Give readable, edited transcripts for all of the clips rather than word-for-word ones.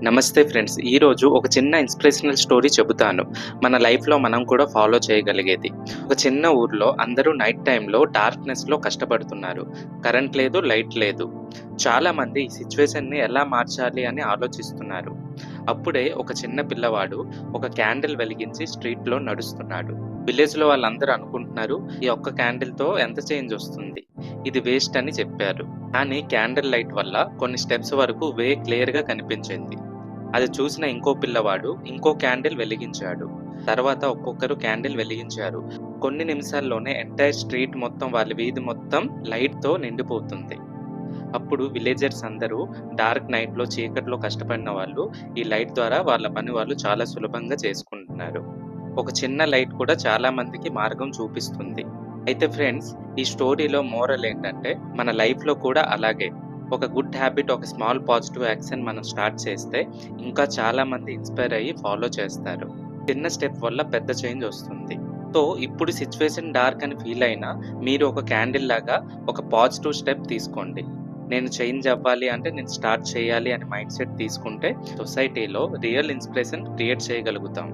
నమస్తే ఫ్రెండ్స్. ఈరోజు ఒక చిన్న ఇన్స్పిరేషనల్ స్టోరీ చెబుతాను. మన లైఫ్‌లో మనం కూడా ఫాలో చేయగలిగేది. ఒక చిన్న ఊర్లో అందరూ నైట్ టైమ్‌లో డార్క్‌నెస్‌లో కష్టపడుతున్నారు. కరెంట్ లేదు, లైట్ లేదు. చాలామంది ఈ సిట్యుయేషన్‌ని ఎలా మార్చాలి అని ఆలోచిస్తున్నారు. అప్పుడే ఒక చిన్న పిల్లవాడు ఒక క్యాండిల్ వెలిగించి స్ట్రీట్‌లో నడుస్తున్నాడు. విలేజ్‌లో వాళ్ళందరూ అనుకుంటున్నారు, ఈ ఒక్క క్యాండిల్‌తో ఎంత చేంజ్ వస్తుంది? ఇది వేస్ట్ అని చెప్పారు. కానీ క్యాండిల్ లైట్ వల్ల కొన్ని స్టెప్స్ వరకు వే క్లియర్‌గా కనిపించింది. అది చూసిన ఇంకో పిల్లవాడు ఇంకో క్యాండిల్ వెలిగించాడు. తర్వాత ఒక్కొక్కరు క్యాండిల్ వెలిగించారు. కొన్ని నిమిషాల్లోనే ఎంటైర్ స్ట్రీట్ మొత్తం, వాళ్ళ వీధి మొత్తం లైట్‌తో నిండిపోతుంది. అప్పుడు విలేజర్స్ అందరూ డార్క్ నైట్‌లో, చీకట్లో కష్టపడిన వాళ్ళు ఈ లైట్ ద్వారా వాళ్ళ పని వాళ్ళు చాలా సులభంగా చేసుకుంటున్నారు. ఒక చిన్న లైట్ కూడా చాలా మందికి మార్గం చూపిస్తుంది. అయితే ఫ్రెండ్స్, ఈ స్టోరీలో మోరల్ ఏంటంటే, మన లైఫ్‌లో కూడా అలాగే ఒక గుడ్ హ్యాబిట్, ఒక స్మాల్ పాజిటివ్ యాక్షన్ మనం స్టార్ట్ చేస్తే ఇంకా చాలా మంది ఇన్‌స్పైర్ అయ్యి ఫాలో చేస్తారు. చిన్న స్టెప్ వల్ల పెద్ద చేంజ్ వస్తుంది. సో, ఇప్పుడు సిట్యుయేషన్ డార్క్ అని ఫీల్ అయినా మీరు ఒక క్యాండిల్ లాగా ఒక పాజిటివ్ స్టెప్ తీసుకోండి. నేను చేంజ్ అవ్వాలి అంటే నేను స్టార్ట్ చేయాలి అనే మైండ్ సెట్ తీసుకుంటే సొసైటీలో రియల్ ఇన్స్పిరేషన్ క్రియేట్ చేయగలుగుతాం.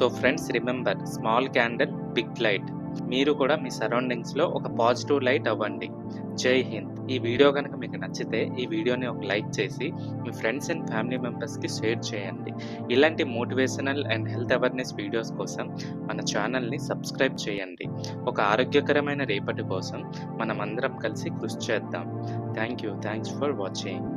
So friends, remember, small candle big light. మీరు కూడా మీ సరౌండింగ్స్‌లో ఒక పాజిటివ్ లైట్ అవ్వండి. జై హింద్. ఈ వీడియో గనుక మీకు నచ్చితే ఈ వీడియోని ఒక లైక్ చేసి మీ ఫ్రెండ్స్ అండ్ ఫ్యామిలీ మెంబర్స్‌కి షేర్ చేయండి. ఇలాంటి motivational and health awareness videos కోసం మన ఛానల్‌ని సబ్స్క్రైబ్ చేయండి. ఒక ఆరోగ్యకరమైన రేపటి కోసం మనమందరం కలిసి కృషి చేద్దాం. Thanks for watching.